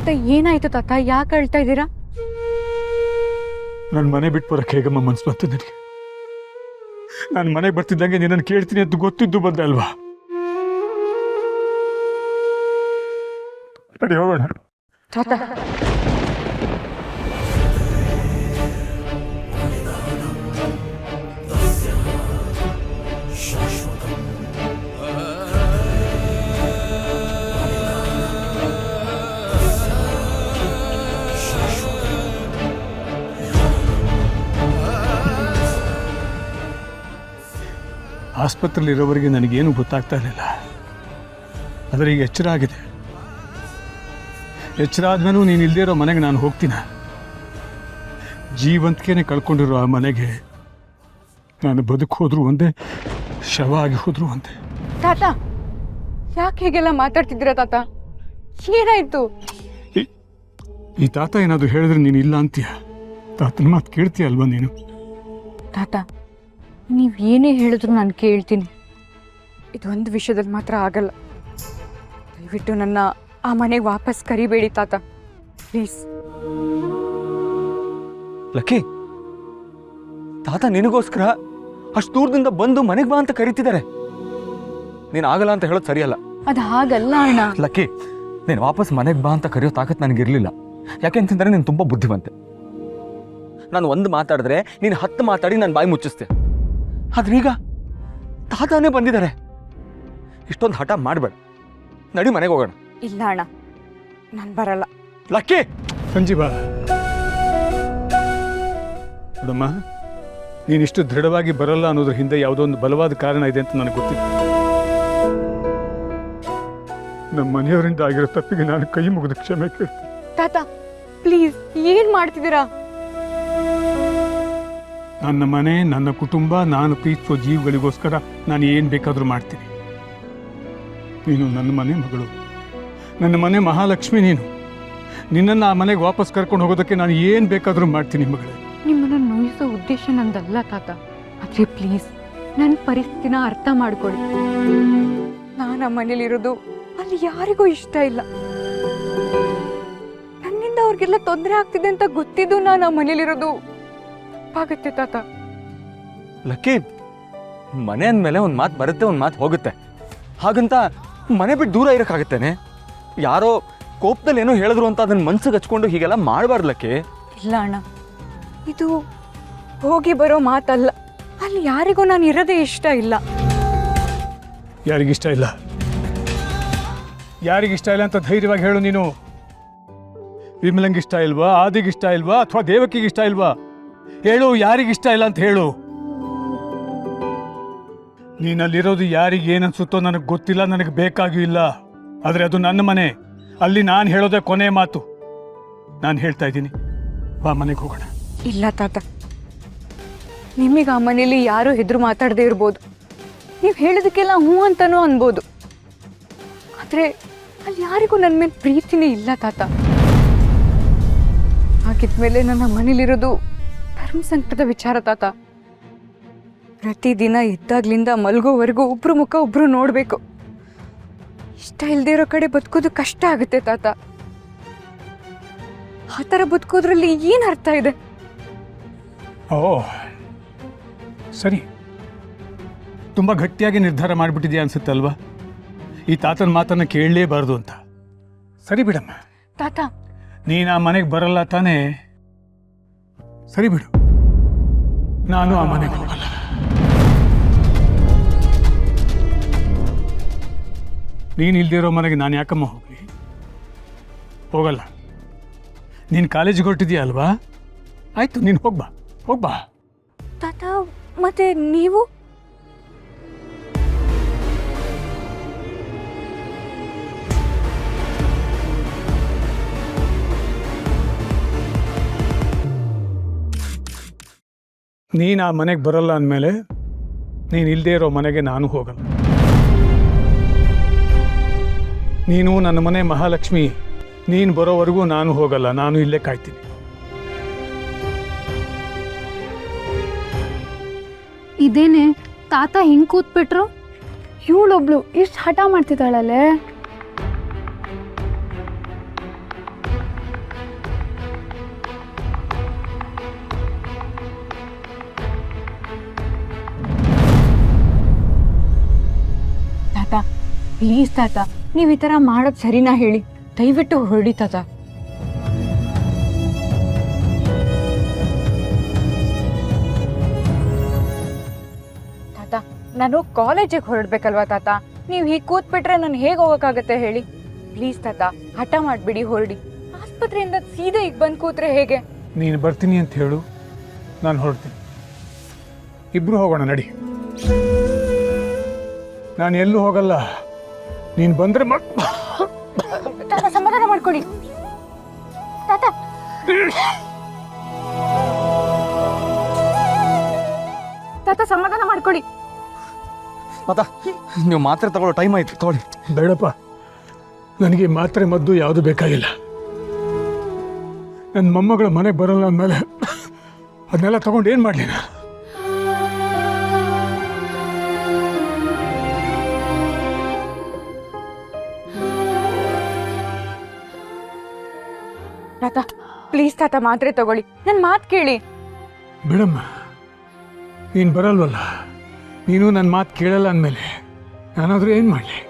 ತಾತ ಏನಾಯ್ತು ತಾತ? ಯಾಕೆ ಅಳ್ತಾ ಇದ್ದೀರಾ? ನನ್ನ ಮನೆ ಬಿಟ್ಟು ಬರೋಕ್ಕೆ ಹೇಗಮ್ಮ ಮನ್ಸು ಬಂತು ನನಗೆ? ನಾನು ಮನೆಗೆ ಬರ್ತಿದ್ದಂಗೆ ನಿನ್ನನ್ನು ಕೇಳ್ತೀನಿ ಅಂತ ಗೊತ್ತಿದ್ದು ಬಂದೆ ಅಲ್ವಾ? ನಡಿ ಹೋಗೋಣ. ತಾತ ಆಸ್ಪತ್ರೆಯಲ್ಲಿರೋವರೆಗೆ ನನಗೇನು ಗೊತ್ತಾಗ್ತಾ ಇರಲಿಲ್ಲ. ಆದರೆ ಈಗ ಎಚ್ಚರ ಆಗಿದೆ. ಎಚ್ಚರ ಆದ್ಮೇಲೂ ನೀನು ಇಲ್ಲದೇ ಇರೋ ಮನೆಗೆ ನಾನು ಹೋಗ್ತೀನ? ಜೀವಂತಿಕೆನೆ ಕಳ್ಕೊಂಡಿರೋ ಆ ಮನೆಗೆ ನಾನು ಬದುಕೋದ್ರು ಒಂದೇ, ಶವ ಆಗಿ ಹೋದ್ರು ಒಂದೇ. ತಾತ ಯಾಕೆ ಹೀಗೆಲ್ಲ ಮಾತಾಡ್ತಿದ್ದೀರಾ ತಾತ? ಏನಾಯ್ತು? ಈ ತಾತ ಏನಾದರೂ ಹೇಳಿದ್ರೆ ನೀನು ಇಲ್ಲ ಅಂತೀಯ? ತಾತನ ಮಾತು ಕೇಳ್ತೀಯ ಅಲ್ವಾ ನೀನು? ತಾತ ನೀವು ಏನೇ ಹೇಳಿದ್ರು ನಾನು ಕೇಳ್ತೀನಿ. ಇದೊಂದು ವಿಷಯದಲ್ಲಿ ಮಾತ್ರ ಆಗಲ್ಲ. ದಯವಿಟ್ಟು ನನ್ನ ಆ ಮನೆಗೆ ವಾಪಸ್ ಕರಿಬೇಡಿ ತಾತ, ಪ್ಲೀಸ್. ಲಕ್ಕಿ, ತಾತ ನಿನಗೋಸ್ಕರ ಅಷ್ಟು ದೂರದಿಂದ ಬಂದು ಮನೆಗೆ ಬಾ ಅಂತ ಕರೀತಿದ್ದಾರೆ. ನೀನು ಆಗಲ್ಲ ಅಂತ ಹೇಳೋದು ಸರಿಯಲ್ಲ. ಅದು ಹಾಗಲ್ಲ ಅಣ್ಣ. ಲಕ್ಕಿ, ನೀನು ವಾಪಸ್ ಮನೆಗೆ ಬಾ ಅಂತ ಕರೆಯೋ ತಾಕತ್ ನನಗಿರಲಿಲ್ಲ. ಯಾಕೆ ಅಂತಂದರೆ ನೀನು ತುಂಬ ಬುದ್ಧಿವಂತೆ. ನಾನು ಒಂದು ಮಾತಾಡಿದ್ರೆ ನೀನು 10 ಮಾತಾಡಿ ನಾನು ಬಾಯಿ ಮುಚ್ಚಿಸ್ತೆ. ಆದ್ರೀಗ ತಾತಾನೇ ಬಂದಿದ್ದಾರೆ. ಇಷ್ಟೊಂದು ಹಠ ಮಾಡಬೇಡ. ನಡಿ ಮನೆಗೆ ಹೋಗೋಣ. ಇಲ್ಲ ಅಣ್ಣ, ನಾನು ಬರಲ್ಲ. ಲಕ್ಕಿ, ಸಂಜೀವ ನೋಡಮ್ಮ, ನೀನಿಷ್ಟು ದೃಢವಾಗಿ ಬರಲ್ಲ ಅನ್ನೋದ್ರ ಹಿಂದೆ ಯಾವುದೋ ಒಂದು ಬಲವಾದ ಕಾರಣ ಇದೆ ಅಂತ ನನಗೆ ಗೊತ್ತಿತ್ತು. ನಮ್ಮ ಮನೆಯವರಿಂದ ಆಗಿರೋ ತಪ್ಪಿಗೆ ನಾನು ಕೈ ಮುಗಿದು ಕ್ಷಮೆ ಕೇಳ್ತೀನಿ. ತಾತ ಪ್ಲೀಸ್, ಏನ್ ಮಾಡ್ತಿದ್ದೀರಾ? ನನ್ನ ಮನೆ, ನನ್ನ ಕುಟುಂಬ, ನಾನು ಪ್ರೀತಿಸೋ ಜೀವಗಳಿಗೋಸ್ಕರ ನಾನು ಏನು ಬೇಕಾದರೂ ಮಾಡ್ತೀನಿ. ನೀನು ನನ್ನ ಮನೆ ಮಗಳು, ನನ್ನ ಮನೆ ಮಹಾಲಕ್ಷ್ಮಿ. ನಿನ್ನನ್ನು ಆ ಮನೆಗೆ ವಾಪಸ್ ಕರ್ಕೊಂಡು ಹೋಗೋದಕ್ಕೆ ನಾನು ಏನು ಬೇಕಾದರೂ ಮಾಡ್ತೀನಿ ಮಗಳೇ. ನಿಮ್ಮನ್ನು ನೋಯಿಸೋ ಉದ್ದೇಶ ನಂದಲ್ಲ ತಾತ. ಆದರೆ ಪ್ಲೀಸ್ ನನ್ನ ಪರಿಸ್ಥಿತಿನ ಅರ್ಥ ಮಾಡ್ಕೊಳ್ಳಿ. ನಾನು ಆ ಮನೇಲಿರೋದು ಅಲ್ಲಿ ಯಾರಿಗೂ ಇಷ್ಟ ಇಲ್ಲ. ನನ್ನಿಂದ ಅವ್ರಿಗೆಲ್ಲ ತೊಂದರೆ ಆಗ್ತಿದೆ ಅಂತ ಗೊತ್ತಿದ್ದು ನಾನು ಆ ಮನೇಲಿರೋದು ತಪ್ಪಾಗತ್ತೆ ತಾತ. ಲಕ್ಕಿ, ಮನೆ ಅಂದಮೇಲೆ ಒಂದು ಮಾತು ಬರುತ್ತೆ, ಒಂದು ಮಾತು ಹೋಗುತ್ತೆ. ಹಾಗಂತ ಮನೆ ಬಿಟ್ಟು ದೂರ ಇರೋಕ್ಕಾಗತ್ತೇನೆ? ಯಾರೋ ಕೋಪದಲ್ಲಿ ಏನೋ ಹೇಳಿದ್ರು ಅಂತ ಅದನ್ನ ಮನ್ಸಿಗೆ ಹಚ್ಕೊಂಡು ಹೀಗೆಲ್ಲ ಮಾಡಬಾರ್ದು ಲಕ್ಕಿ. ಇಲ್ಲ ಅಣ್ಣ, ಇದು ಹೋಗಿ ಬರೋ ಮಾತಲ್ಲ. ಅಲ್ಲಿ ಯಾರಿಗೂ ನಾನು ಇರೋದೇ ಇಷ್ಟ ಇಲ್ಲ. ಯಾರಿಗಿಷ್ಟ ಇಲ್ಲ? ಯಾರಿಗಿಷ್ಟ ಇಲ್ಲ ಅಂತ ಧೈರ್ಯವಾಗಿ ಹೇಳು ನೀನು. ವಿಮಲಂಗಿಷ್ಟ ಇಲ್ವಾ? ಆದಿಗಿಷ್ಟ ಇಲ್ವಾ? ಅಥವಾ ದೇವಕಿಗಿಷ್ಟ ಇಲ್ವಾ? ಹೇಳು, ಯಾರಿಗಿಷ್ಟ ಇಲ್ಲ ಅಂತ ಹೇಳು. ನೀನಲ್ಲಿರೋದು ಯಾರಿಗೆ ಏನನ್ಸುತ್ತೋ ನನಗೆ ಗೊತ್ತಿಲ್ಲ, ನನಗೆ ಬೇಕಾಗೂ ಇಲ್ಲ. ಆದರೆ ಅದು ನನ್ನ ಮನೆ, ಅಲ್ಲಿ ನಾನು ಹೇಳೋದೇ ಕೊನೆ ಮಾತು. ನಾನು ಹೇಳ್ತಾ ಇದ್ದೀನಿ, ಬಾ ಮನೆಗೆ ಹೋಗೋಣ. ಇಲ್ಲ ತಾತ, ನಿಮಗೆ ಆ ಮನೇಲಿ ಯಾರೂ ಹೆದ್ರು ಮಾತಾಡದೇ ಇರ್ಬೋದು. ನೀವು ಹೇಳೋದಕ್ಕೆಲ್ಲ ಹ್ಞೂ ಅಂತನೂ ಅನ್ಬೋದು. ಆದರೆ ಅಲ್ಲಿ ಯಾರಿಗೂ ನನ್ನ ಮೇಲೆ ಪ್ರೀತಿನೇ ಇಲ್ಲ ತಾತ. ಹಾಗಿದ್ಮೇಲೆ ನನ್ನ ಮನೇಲಿರೋದು ಧರ್ಮ ಸಂಕಟದ ವಿಚಾರ ತಾತ. ಪ್ರತಿದಿನ ಎದ್ದಾಗ್ಲಿಂದ ಮಲ್ಗೋವರೆಗೂ ಒಬ್ರು ಮುಖ ಒಬ್ರು ನೋಡಬೇಕು. ಇಷ್ಟ ಇಲ್ಲದೆ ಇರೋ ಕಡೆ ಬದುಕೋದು ಕಷ್ಟ ಆಗುತ್ತೆ ತಾತ. ಆ ಥರ ಬದುಕೋದ್ರಲ್ಲಿ ಏನು ಅರ್ಥ ಇದೆ? ಓ ಸರಿ, ತುಂಬ ಗಟ್ಟಿಯಾಗಿ ನಿರ್ಧಾರ ಮಾಡಿಬಿಟ್ಟಿದ್ಯಾ ಅನ್ಸುತ್ತೆ ಅಲ್ವಾ? ಈ ತಾತನ ಮಾತನ್ನು ಕೇಳಲೇಬಾರ್ದು ಅಂತ. ಸರಿ ಬಿಡಮ್ಮ ತಾತ, ನೀನು ಆ ಮನೆಗೆ ಬರಲ್ಲ ತಾನೇ? ಸರಿ ಬಿಡು, ನಾನು ಆ ಮನೆಗೆ ಹೋಗಲ್ಲ. ನೀನು ಇಲ್ದಿರೋ ಮನೆಗೆ ನಾನು ಯಾಕಮ್ಮ ಹೋಗಲಿ? ಹೋಗಲ್ಲ. ನೀನು ಕಾಲೇಜಿಗೆ ಹೊರಟಿದ್ಯಾ ಅಲ್ವಾ? ಆಯಿತು, ನೀನು ಹೋಗ್ಬಾ ಹೋಗ್ಬಾ. ತಾತ ಮತ್ತೆ ನೀವು? ನೀನು ಆ ಮನೆಗೆ ಬರಲ್ಲ ಅಂದಮೇಲೆ ನೀನು ಇಲ್ಲದೆ ಇರೋ ಮನೆಗೆ ನಾನು ಹೋಗಲ್ಲ. ನೀನು ನನ್ನ ಮನೆ ಮಹಾಲಕ್ಷ್ಮಿ, ನೀನು ಬರೋವರೆಗೂ ನಾನು ಹೋಗಲ್ಲ. ನಾನು ಇಲ್ಲೇ ಕಾಯ್ತೀನಿ. ಇದೇನೆ ತಾತ ಹಿಂಗೆ ಕೂತ್ಬಿಟ್ರು? ಇವಳೊಬ್ಳು ಇಷ್ಟು ಹಠ ಮಾಡ್ತಿದ್ದಾಳಲ್ಲೇ. ಪ್ಲೀಸ್ ತಾತ, ನೀವು ಈ ಥರ ಮಾಡೋದು ಸರಿನಾ ಹೇಳಿ? ದಯವಿಟ್ಟು ಹೊರಡಿ ತಾತ. ತಾತ, ನಾನು ಕಾಲೇಜಿಗೆ ಹೊರಡ್ಬೇಕಲ್ವಾ ತಾತ? ನೀವು ಹೀಗೆ ಕೂತ್ಬಿಟ್ರೆ ನಾನು ಹೇಗೆ ಹೋಗೋಕ್ಕಾಗತ್ತೆ ಹೇಳಿ? ಪ್ಲೀಸ್ ತಾತ, ಹಠ ಮಾಡಿಬಿಡಿ, ಹೊರಡಿ. ಆಸ್ಪತ್ರೆಯಿಂದ ಸೀದಾ ಈಗ ಬಂದು ಕೂತ್ರೆ ಹೇಗೆ? ನೀನು ಬರ್ತೀನಿ ಅಂತ ಹೇಳು, ನಾನು ಹೊರಡ್ತೀನಿ. ಇಬ್ರು ಹೋಗೋಣ ನಡಿ. ನಾನು ಎಲ್ಲೂ ಹೋಗಲ್ಲ, ನೀನು ಬಂದರೆ ತಾತ ಸಮಾಧಾನ ಮಾಡ್ಕೊಳ್ಳಿ. ತಾತ ತಾತ ಸಮಾಧಾನ ಮಾಡ್ಕೊಳ್ಳಿ. ತಾತ, ನೀವು ಮಾತ್ರೆ ತಗೊಳ್ಳೋ ಟೈಮ್ ಆಯ್ತು, ತಗೊಳ್ಳಿ. ಬೇಡಪ್ಪ, ನನಗೆ ಮಾತ್ರೆ ಮದ್ದು ಯಾವುದು ಬೇಕಾಗಿಲ್ಲ. ನನ್ನ ಮೊಮ್ಮಗಳು ಮನೆಗೆ ಬರಲ್ಲ ಅಂದಮೇಲೆ ಅದನ್ನೆಲ್ಲ ತಗೊಂಡು ಏನು ಮಾಡಲಿ ನಾನು? ತಾತ ಪ್ಲೀಸ್ ತಾತ, ಮಾತ್ರೆ ತಗೊಳ್ಳಿ, ನನ್ನ ಮಾತು ಕೇಳಿ. ಬಿಡಮ್ಮ, ನೀನು ಬರಲ್ವಲ್ಲ, ನೀನು ನನ್ನ ಮಾತು ಕೇಳಲ್ಲ ಅಂದಮೇಲೆ ನಾನಾದರೂ ಏನು ಮಾಡಲಿ?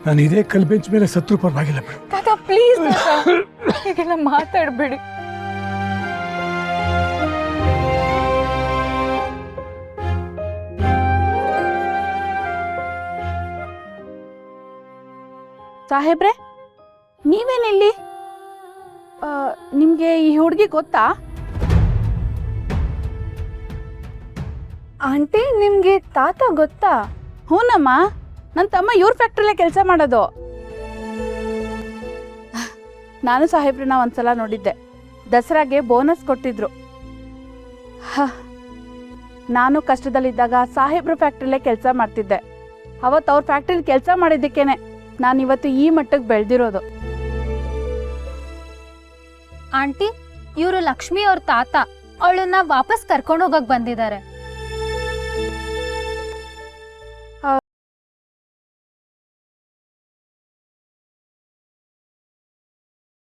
ನಾನು ಇದೇ ಕಲ್ ಬೆಂಚ್ ಮೇಲೆ ಸತ್ರು ಪರವಾಗಿಲ್ಲ ಬಿಡು. ತಾತ ಪ್ಲೀಸ್ ತಾತ, ಹೀಗೆಲ್ಲ ಮಾತಾಡಬೇಡಿ. ಸಾಹೇಬ್ರೆ, ನೀವೇನಿಲ್ಲಿ? ನಿಮಗೆ ಈ ಹುಡುಗಿ ಗೊತ್ತಾ? ಆಂಟಿ, ನಿಮಗೆ ತಾತ ಗೊತ್ತಾ? ಹೂನಮ್ಮ, ನನ್ನ ತಮ್ಮ ಇವ್ರ ಫ್ಯಾಕ್ಟ್ರಿಲೇ ಕೆಲಸ ಮಾಡೋದು. ನಾನು ಸಾಹೇಬ್ರನ್ನ ಒಂದ್ಸಲ ನೋಡಿದ್ದೆ. ದಸರಾಗೆ ಬೋನಸ್ ಕೊಟ್ಟಿದ್ರು. ನಾನು ಕಷ್ಟದಲ್ಲಿದ್ದಾಗ ಸಾಹೇಬ್ರ ಫ್ಯಾಕ್ಟ್ರಿಲೇ ಕೆಲಸ ಮಾಡ್ತಿದ್ದೆ. ಅವತ್ತು ಅವ್ರ ಫ್ಯಾಕ್ಟ್ರಿಲಿ ಕೆಲಸ ಮಾಡಿದ್ದಕ್ಕೇನೆ ನಾನಿವತ್ತು ಈ ಮಟ್ಟಕ್ಕೆ ಬೆಳೆದಿರೋದು. ಆಂಟಿ, ಇವರು ಲಕ್ಷ್ಮಿ ಅವ್ರ ತಾತ. ಅವಳನ್ನ ವಾಪಸ್ ಕರ್ಕೊಂಡು ಹೋಗಕ್ ಬಂದಿದ್ದಾರೆ.